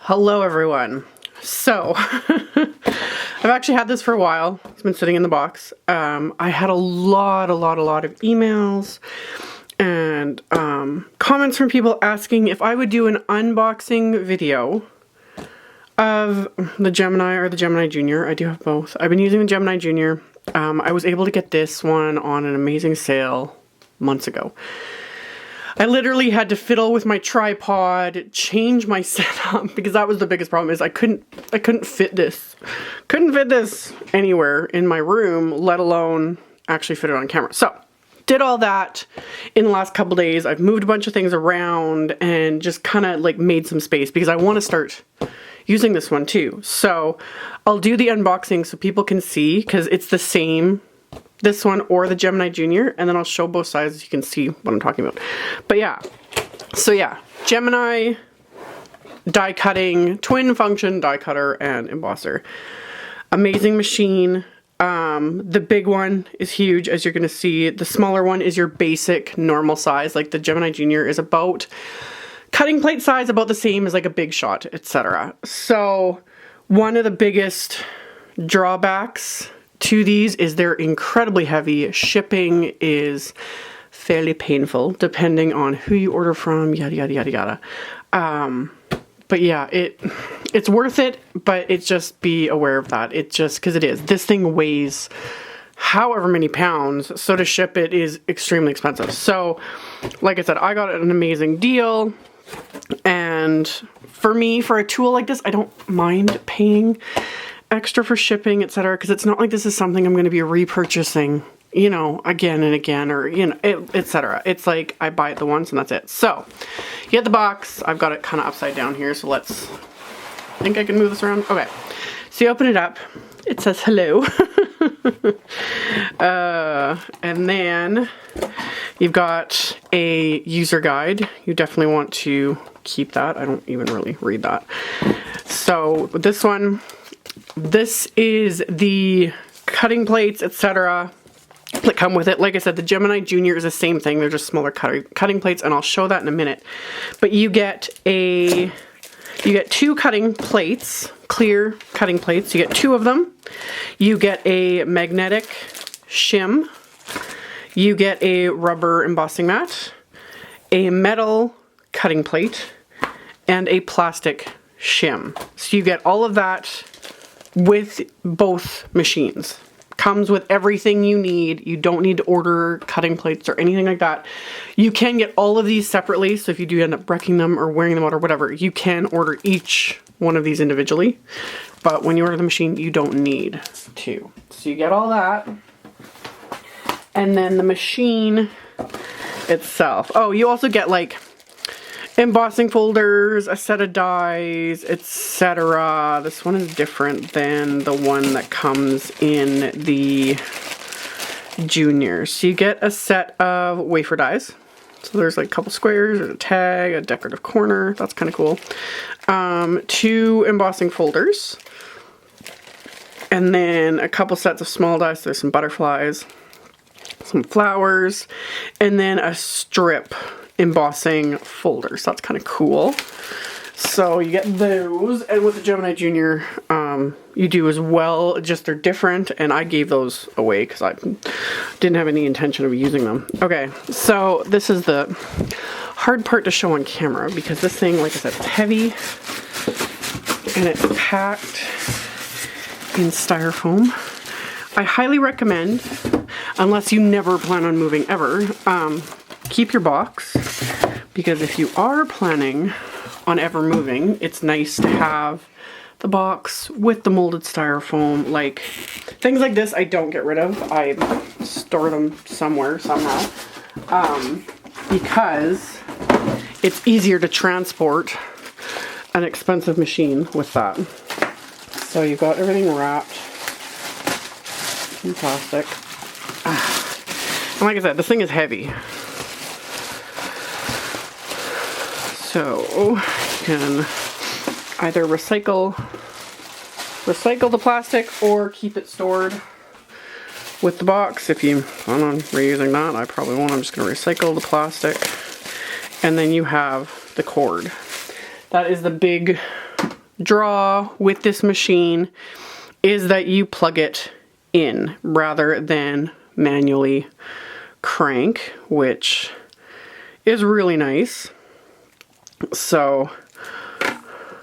Hello everyone. So I've actually had this for a while. It's been sitting in the box. I had a lot of emails and comments from people asking if I would do an unboxing video of the Gemini or the Gemini Junior. I do have both. I've been using the Gemini Junior. I was able to get this one on an amazing sale months ago. I literally had to fiddle with my tripod, change my setup, because that was the biggest problem, is I couldn't fit this. Couldn't fit this anywhere in my room, let alone actually fit it on camera. So, did all that in the last couple days. I've moved a bunch of things around and just kind of like made some space because I want to start using this one too. So, I'll do the unboxing so people can see, because it's the same, this one or the Gemini Junior, and then I'll show both sides so you can see what I'm talking about. But yeah, so yeah, Gemini die cutting, twin function die cutter and embosser. Amazing machine. The big one is huge, as you're gonna see. The smaller one is your basic normal size. Like the Gemini Junior is about cutting plate size, about the same as like a Big Shot, etc. So one of the biggest drawbacks to these is they're incredibly heavy. Shipping is fairly painful depending on who you order from, yada yada yada yada. But yeah, it's worth it, but it's just, be aware of that. It's just because it is. This thing weighs however many pounds, so to ship it is extremely expensive. So like I said, I got an amazing deal, and for me, for a tool like this, I don't mind paying extra for shipping, etc., because it's not like this is something I'm going to be repurchasing, you know, again and again, or, you know, etc. It's like I buy it the once and that's it. So you get the box. I've got it kind of upside down here, so I think I can move this around. Okay, so you open it up. It says hello. And then you've got a user guide. You definitely want to keep that. I don't even really read that. So this one, this is the cutting plates, etc. that come with it. Like I said, the Gemini Junior is the same thing. They're just smaller cutting plates, and I'll show that in a minute. But you get two cutting plates, clear cutting plates. You get two of them. You get a magnetic SHIM. You get a rubber embossing mat, a metal cutting plate, and a plastic SHIM. So you get all of that with both machines. Comes with everything you need. You don't need to order cutting plates or anything like that. You can get all of these separately, so if you do end up wrecking them or wearing them out or whatever, you can order each one of these individually. But when you order the machine, you don't need to. So you get all that. And then the machine itself. Oh, you also get like embossing folders, a set of dies, etc. This one is different than the one that comes in the Junior. So you get a set of wafer dies. So there's like a couple squares, a tag, a decorative corner. That's kind of cool. Two embossing folders. And then a couple sets of small dies. So there's some butterflies, some flowers, and then a strip embossing folders. That's kind of cool. So you get those, and with the Gemini Junior, you do as well. Just they're different, and I gave those away because I didn't have any intention of using them. Okay, so this is the hard part to show on camera, because this thing, like I said, it's heavy and it's packed in styrofoam. I highly recommend, unless you never plan on moving ever, keep your box, because if you are planning on ever moving, it's nice to have the box with the molded styrofoam. Like things like this I don't get rid of. I store them somewhere, somehow, because it's easier to transport an expensive machine with that. So you've got everything wrapped in plastic. And like I said, this thing is heavy. So you can either recycle the plastic or keep it stored with the box. If you plan on reusing that, I probably won't. I'm just going to recycle the plastic. And then you have the cord. That is the big draw with this machine is that you plug it in rather than manually crank, which is really nice. So,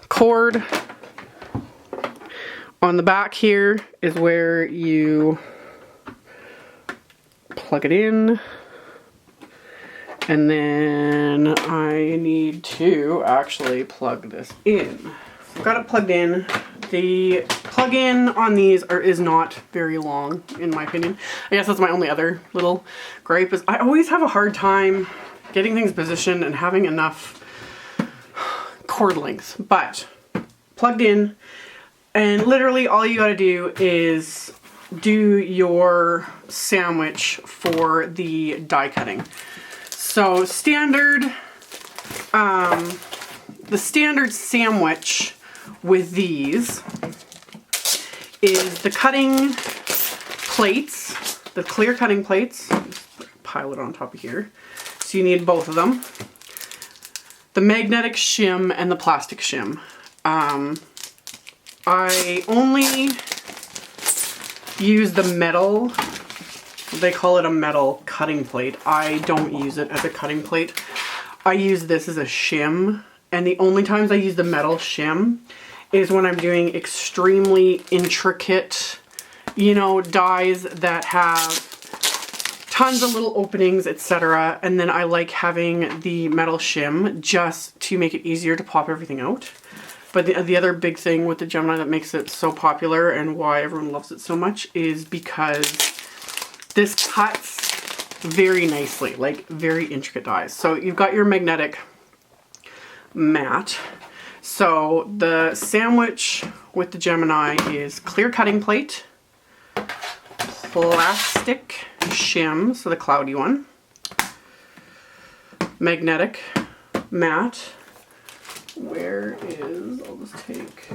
cord on the back here is where you plug it in. And then I need to actually plug this in. I've got it plugged in. The plug-in on these is not very long, in my opinion. I guess that's my only other little gripe is I always have a hard time getting things positioned and having enough cord length. But plugged in, and literally all you gotta do is do your sandwich for the die cutting. So standard, the standard sandwich with these is the cutting plates, the clear cutting plates. Just pile it on top of here. So you need both of them. The magnetic shim and the plastic shim. I only use the metal. They call it a metal cutting plate. I don't use it as a cutting plate. I use this as a shim, and the only times I use the metal shim is when I'm doing extremely intricate, you know, dies that have tons of little openings, etc. And then I like having the metal shim just to make it easier to pop everything out. But the other big thing with the Gemini that makes it so popular and why everyone loves it so much is because this cuts very nicely, like very intricate dies. So you've got your magnetic mat. So the sandwich with the Gemini is clear cutting plate, plastic shim, so the cloudy one, magnetic mat. Where is, I'll just take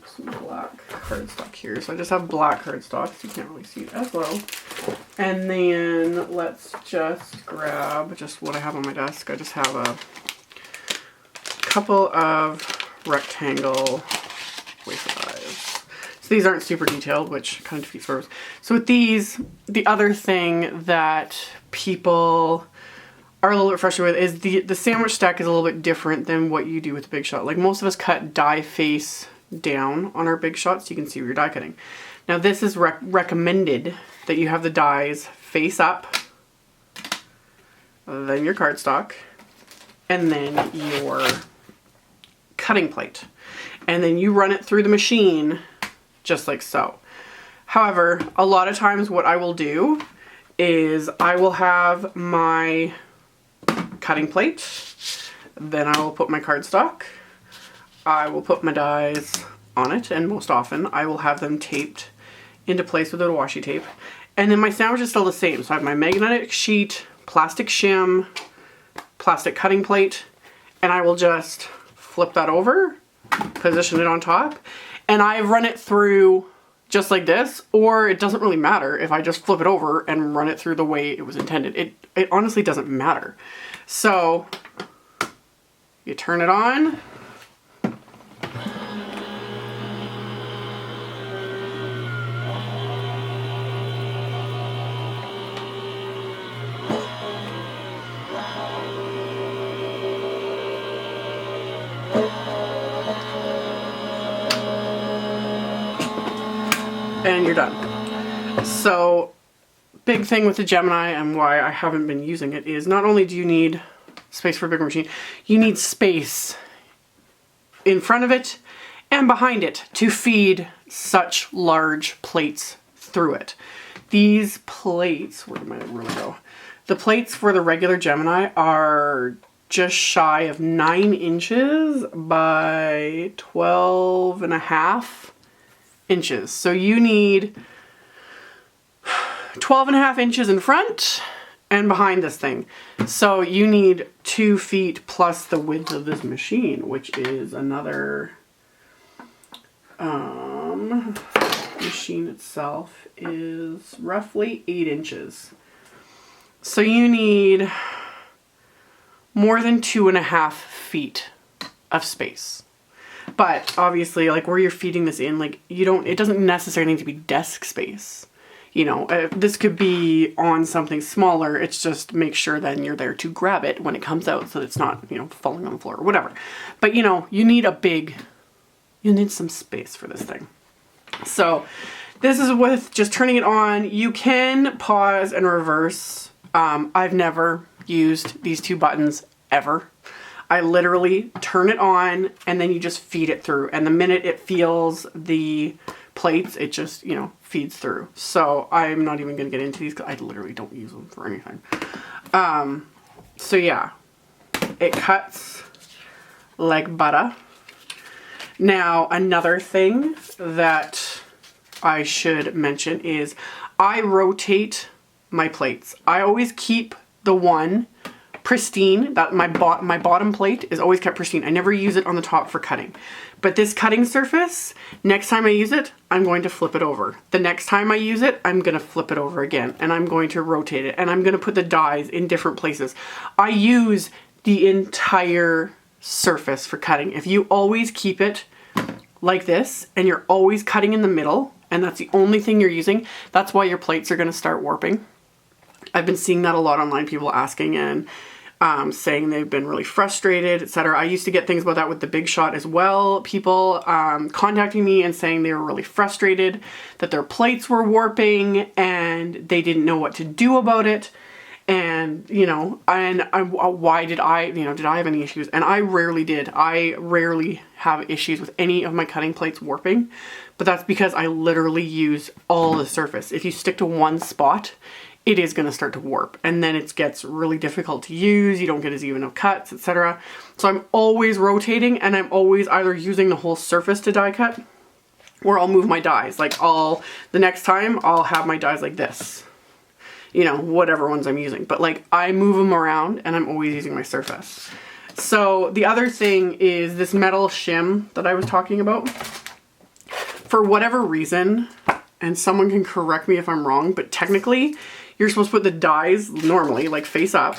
some black cardstock here. So I just have black cardstock, so you can't really see it as well. And then let's just grab just what I have on my desk. I just have a couple of rectangle wafer dies. So these aren't super detailed, which kind of defeats purpose. So with these, the other thing that people are a little bit frustrated with is the sandwich stack is a little bit different than what you do with the Big Shot. Like most of us cut die face down on our Big Shot so you can see where you're die cutting. Now this is recommended that you have the dies face up, then your cardstock, and then your cutting plate. And then you run it through the machine just like so. However, a lot of times what I will do is I will have my cutting plate, then I will put my cardstock, I will put my dies on it, and most often I will have them taped into place with a washi tape. And then my sandwich is still the same. So I have my magnetic sheet, plastic shim, plastic cutting plate, and I will just flip that over, position it on top, and I run it through just like this, or it doesn't really matter if I just flip it over and run it through the way it was intended. It honestly doesn't matter. So you turn it on. And you're done. So, big thing with the Gemini and why I haven't been using it is not only do you need space for a bigger machine, you need space in front of it and behind it to feed such large plates through it. These plates, where did my ruler go? The plates for the regular Gemini are just shy of 9 inches by 12.5 inches. So you need 12.5 inches in front and behind this thing. So you need 2 feet plus the width of this machine, which is another, machine itself is roughly 8 inches. So you need more than 2.5 feet of space. But obviously, like where you're feeding this in, like it doesn't necessarily need to be desk space. You know, this could be on something smaller. It's just make sure then you're there to grab it when it comes out so that it's not, you know, falling on the floor or whatever. But you know, you need some space for this thing. So this is with just turning it on. You can pause and reverse. I've never used these two buttons ever. I literally turn it on and then you just feed it through. And the minute it feels the plates, it just, you know, feeds through. So I'm not even going to get into these because I literally don't use them for anything. So yeah, it cuts like butter. Now, another thing that I should mention is I rotate my plates. I always keep the one pristine, that my bottom plate is always kept pristine. I never use it on the top for cutting. But this cutting surface, next time I use it, I'm going to flip it over. The next time I use it, I'm going to flip it over again, and I'm going to rotate it, and I'm going to put the dies in different places. I use the entire surface for cutting. If you always keep it like this, and you're always cutting in the middle, and that's the only thing you're using, that's why your plates are going to start warping. I've been seeing that a lot online, people asking and saying they've been really frustrated, etc. I used to get things about that with the Big Shot as well. People contacting me and saying they were really frustrated that their plates were warping and they didn't know what to do about it. And, you know, why did I, you know, did I have any issues? And I rarely did. I rarely have issues with any of my cutting plates warping, but that's because I literally use all the surface. If you stick to one spot, it is going to start to warp, and then it gets really difficult to use. You don't get as even of cuts, etc. So I'm always rotating, and I'm always either using the whole surface to die cut, or I'll move my dies. Like the next time I'll have my dies like this, you know, whatever ones I'm using. But like I move them around, and I'm always using my surface. So the other thing is this metal shim that I was talking about. For whatever reason, and someone can correct me if I'm wrong, but technically you're supposed to put the dies normally, like face up,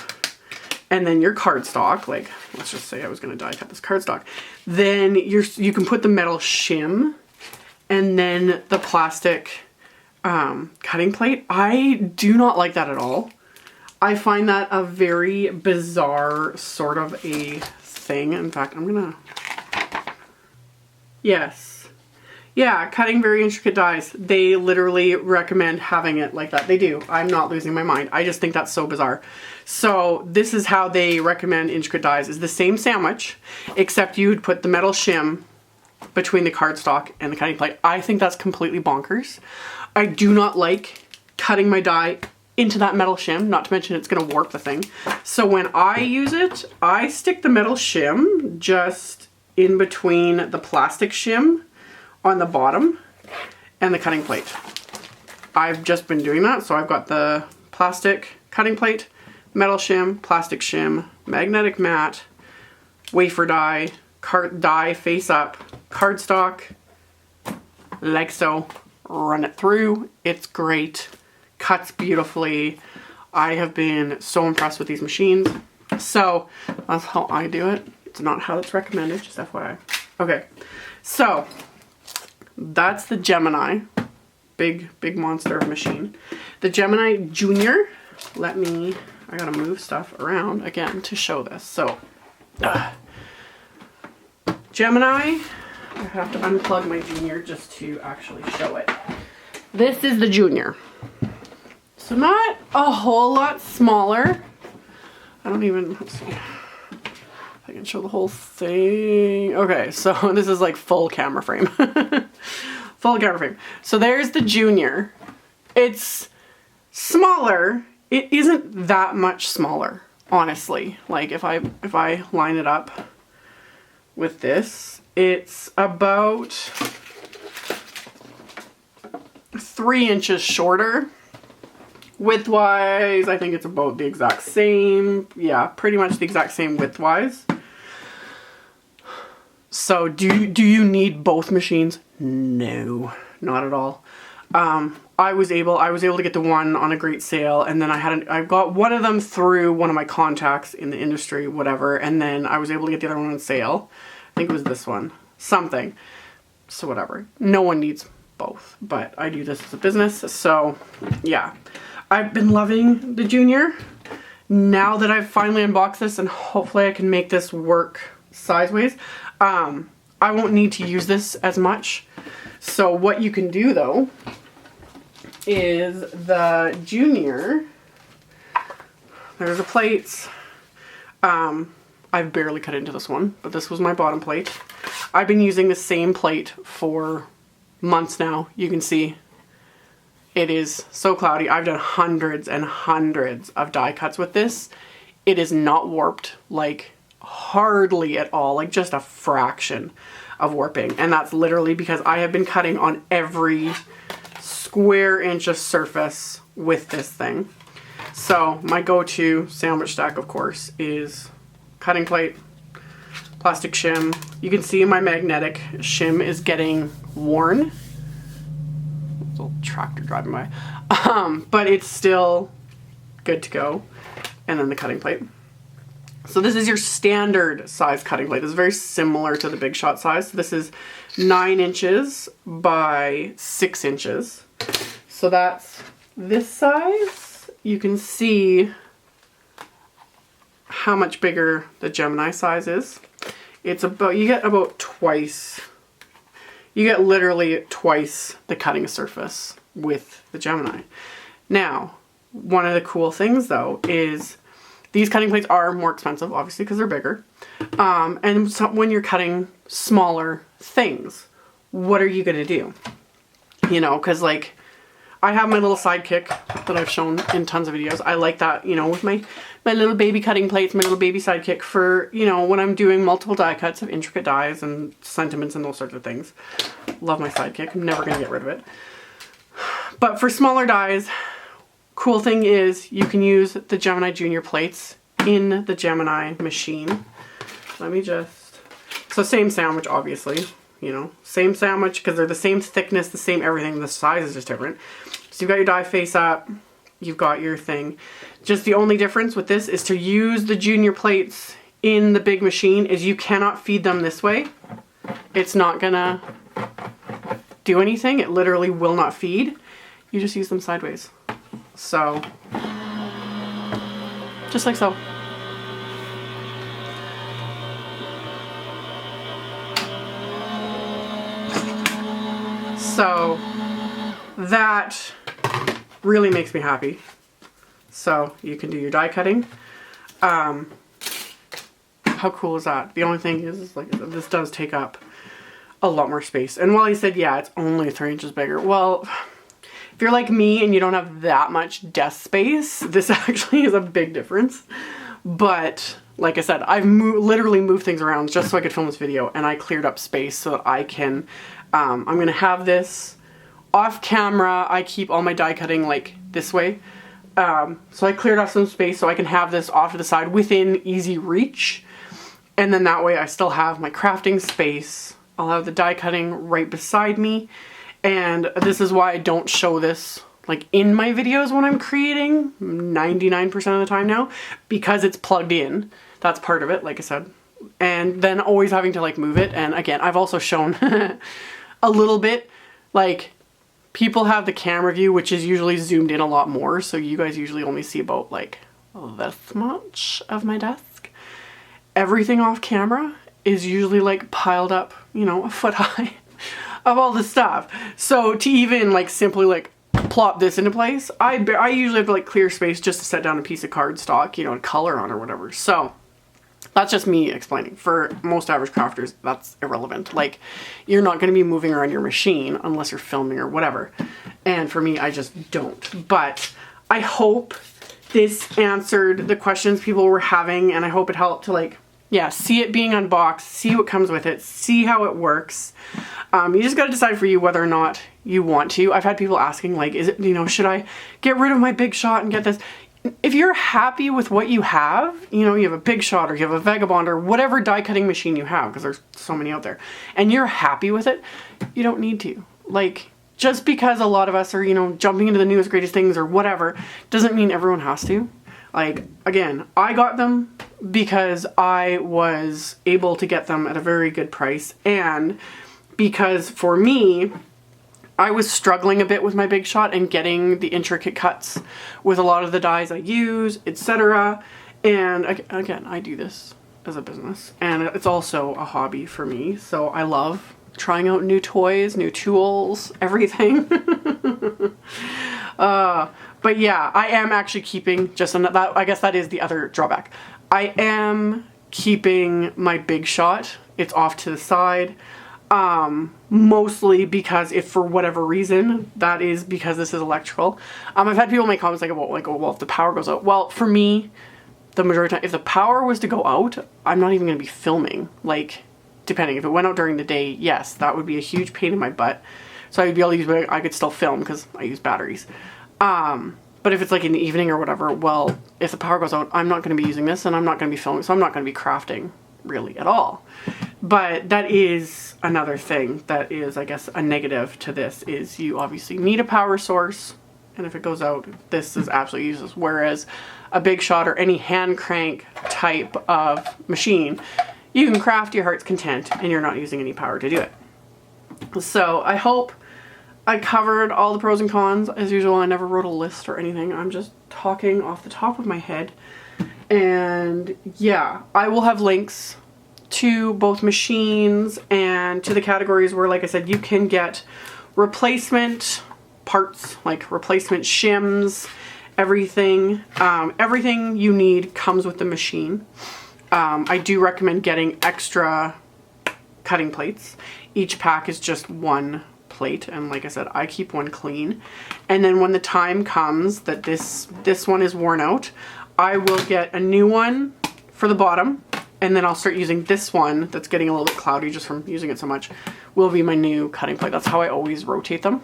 and then your cardstock, like let's just say I was going to die cut this cardstock, then you can put the metal shim and then the plastic cutting plate. I do not like that at all. I find that a very bizarre sort of a thing. In fact, I'm gonna, yes. Yeah, cutting very intricate dies. They literally recommend having it like that. They do. I'm not losing my mind. I just think that's so bizarre. So this is how they recommend intricate dies. Is the same sandwich, except you would put the metal shim between the cardstock and the cutting plate. I think that's completely bonkers. I do not like cutting my die into that metal shim, not to mention it's going to warp the thing. So when I use it, I stick the metal shim just in between the plastic shim on the bottom and the cutting plate. I've just been doing that. So I've got the plastic cutting plate, metal shim, plastic shim, magnetic mat, wafer die, die face up, cardstock, like so. Run it through. It's great. Cuts beautifully. I have been so impressed with these machines. So that's how I do it. It's not how it's recommended, just FYI. Okay, so that's the Gemini. Big monster machine. The Gemini Junior. I gotta move stuff around again to show this. So, Gemini, I have to unplug my Junior just to actually show it. This is the Junior. So not a whole lot smaller. Let's see if I can show the whole thing. Okay, so this is like full camera frame. Full camera frame. So there's the Junior. It's smaller. It isn't that much smaller, honestly. Like if I line it up with this, it's about 3 inches shorter. Width-wise, I think it's about the exact same. Yeah, pretty much the exact same width-wise. So do you need both machines? No, not at all. I was able to get the one on a great sale, and then I got one of them through one of my contacts in the industry, whatever, and then I was able to get the other one on sale. I think it was this one. something. So whatever. No one needs both, but I do this as a business. So yeah, I've been loving the Junior. Now that I've finally unboxed this and hopefully I can make this work sideways, I won't need to use this as much. So what you can do though is the Junior, there's the plates. I've barely cut into this one, but this was my bottom plate. I've been using the same plate for months now. You can see it is so cloudy. I've done hundreds and hundreds of die cuts with this. It is not warped, like hardly at all, like just a fraction of warping. And that's literally because I have been cutting on every square inch of surface with this thing. So my go-to sandwich stack, of course, is cutting plate, plastic shim. You can see my magnetic shim is getting worn. Little tractor driving by. But it's still good to go. And then the cutting plate. So this is your standard size cutting plate. This is very similar to the Big Shot size. So this is 9 inches by 6 inches. So that's this size. You can see how much bigger the Gemini size is. It's about, you get about twice, you get literally twice the cutting surface with the Gemini. Now, one of the cool things though is these cutting plates are more expensive, obviously, because they're bigger. And so when you're cutting smaller things, what are you gonna do? You know, because like, I have my little sidekick that I've shown in tons of videos. I like that, you know, with my little baby cutting plates, my little baby sidekick for, you know, when I'm doing multiple die cuts of intricate dies and sentiments and those sorts of things. Love my sidekick. I'm never going to get rid of it. But for smaller dies, cool thing is you can use the Gemini Junior plates in the Gemini machine. Let me just, so same sandwich, obviously, you know, same sandwich because they're the same thickness, the same everything. The size is just different. So you've got your die face up, you've got your thing. Just the only difference with this is to use the Junior plates in the big machine is you cannot feed them this way. It's not gonna do anything. It literally will not feed. You just use them sideways. So, just like so. So, that really makes me happy. So you can do your die cutting. How cool is that? The only thing is like this does take up a lot more space. And while he said, yeah, it's only 3 inches bigger. Well, if you're like me and you don't have that much desk space, this actually is a big difference. But like I said, I've literally moved things around just so I could film this video, and I cleared up space so that I can, I'm gonna have this off camera. I keep all my die cutting like this way. So I cleared off some space so I can have this off to the side within easy reach. And then that way I still have my crafting space. I'll have the die cutting right beside me. And this is why I don't show this like in my videos when I'm creating 99% of the time now, because it's plugged in. That's part of it, like I said. And then always having to like move it. And again, I've also shown a little bit, like, people have the camera view, which is usually zoomed in a lot more, so you guys usually only see about like this much of my desk. Everything off camera is usually like piled up, you know, a foot high of all this stuff. So to even like simply like plop this into place, I usually have like clear space just to set down a piece of cardstock, you know, and color on or whatever. So that's just me explaining. For most average crafters, that's irrelevant. Like, you're not going to be moving around your machine unless you're filming or whatever. And for me, I just don't. But I hope this answered the questions people were having, and I hope it helped to like, yeah, see it being unboxed, see what comes with it, see how it works. You just got to decide for you whether or not you want to. I've had people asking like, is it, you know, should I get rid of my Big Shot and get this? If you're happy with what you have, you know, you have a Big Shot or you have a Vagabond or whatever die cutting machine you have, because there's so many out there, and you're happy with it, you don't need to. Like, just because a lot of us are, you know, jumping into the newest, greatest things or whatever, doesn't mean everyone has to. Like, again, I got them because I was able to get them at a very good price, and because for me, I was struggling a bit with my Big Shot and getting the intricate cuts with a lot of the dies I use, etc. And again, I do this as a business, and it's also a hobby for me, so I love trying out new toys, new tools, everything. But yeah, I am actually keeping just that. I guess that is the other drawback. I am keeping my Big Shot. It's off to the side. Mostly because if for whatever reason, that is because this is electrical. I've had people make comments like, well, if the power goes out. Well, for me, the majority of the time, if the power was to go out, I'm not even going to be filming. Like, depending. If it went out during the day, yes, that would be a huge pain in my butt. So I'd be able to use, I could still film because I use batteries. But if it's like in the evening or whatever, well, if the power goes out, I'm not going to be using this and I'm not going to be filming, so I'm not going to be crafting really at all. But that is another thing that is, I guess, a negative to this, is you obviously need a power source, and if it goes out, this is absolutely useless. Whereas a Big Shot or any hand crank type of machine, you can craft your heart's content and you're not using any power to do it. So I hope I covered all the pros and cons. As usual, I never wrote a list or anything. I'm just talking off the top of my head. And yeah, I will have links to both machines and to the categories where, like I said, you can get replacement parts, like replacement shims, everything. Everything you need comes with the machine. I do recommend getting extra cutting plates. Each pack is just one plate, and like I said, I keep one clean. And then when the time comes that this one is worn out, I will get a new one for the bottom, and then I'll start using this one that's getting a little bit cloudy just from using it so much, will be my new cutting plate. That's how I always rotate them.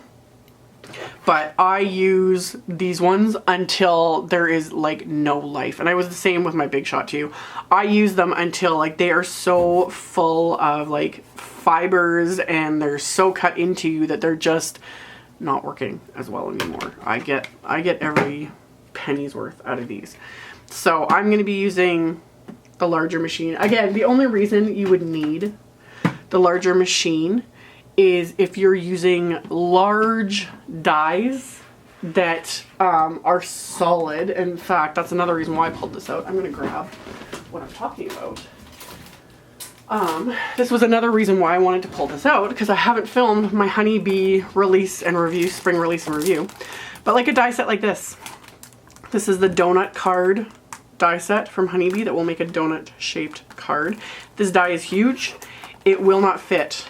But I use these ones until there is like no life. And I was the same with my Big Shot too. I use them until like they are so full of like fibers and they're so cut into you that they're just not working as well anymore. I get every penny's worth out of these. So I'm going to be using the larger machine. Again, the only reason you would need the larger machine is if you're using large dies that are solid. In fact, that's another reason why I pulled this out. I'm going to grab what I'm talking about. This was another reason why I wanted to pull this out, because I haven't filmed my honeybee release and review, spring release and review. But like a die set like this. This is the donut card die set from Honeybee that will make a donut shaped card. This die is huge. It will not fit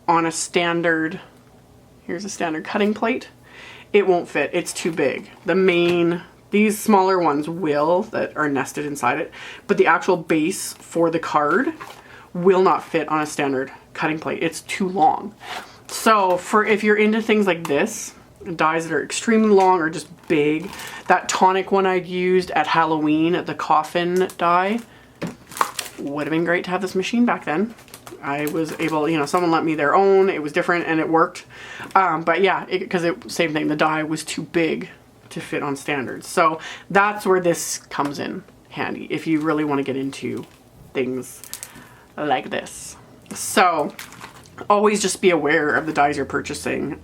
on a standard, here's a standard cutting plate. It won't fit, it's too big. These smaller ones will, that are nested inside it, but the actual base for the card will not fit on a standard cutting plate. It's too long. So if you're into things like this, dies that are extremely long or just big, that tonic one I used at Halloween, the coffin die, would have been great to have this machine back then. I was able, you know, someone lent me their own, it was different and it worked. But yeah, same thing, the die was too big to fit on standards. So that's where this comes in handy if you really want to get into things like this. So always just be aware of the dies you're purchasing.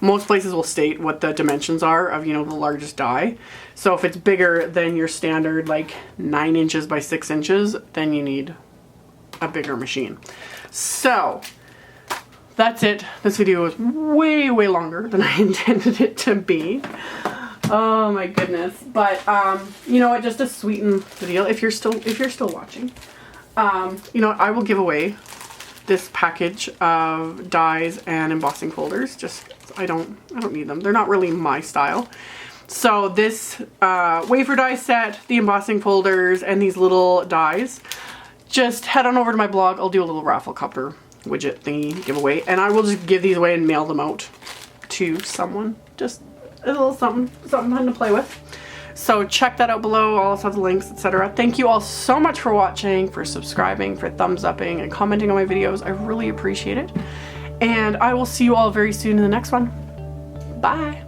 Most places will state what the dimensions are of, you know, the largest die. So if it's bigger than your standard, like 9 inches by 6 inches, then you need a bigger machine. So that's it. This video was way longer than I intended it to be. Oh my goodness. But you know what, just to sweeten the deal, if you're still watching, you know, I will give away this package of dies and embossing folders. Just I don't need them. They're not really my style. So this wafer die set, the embossing folders, and these little dies, just head on over to my blog. I'll do a little raffle copter widget thingy giveaway, and I will just give these away and mail them out to someone. Just a little something fun to play with. So check that out below. I'll also have the links, etc. Thank you all so much for watching, for subscribing, for thumbs upping, and commenting on my videos. I really appreciate it. And I will see you all very soon in the next one. Bye.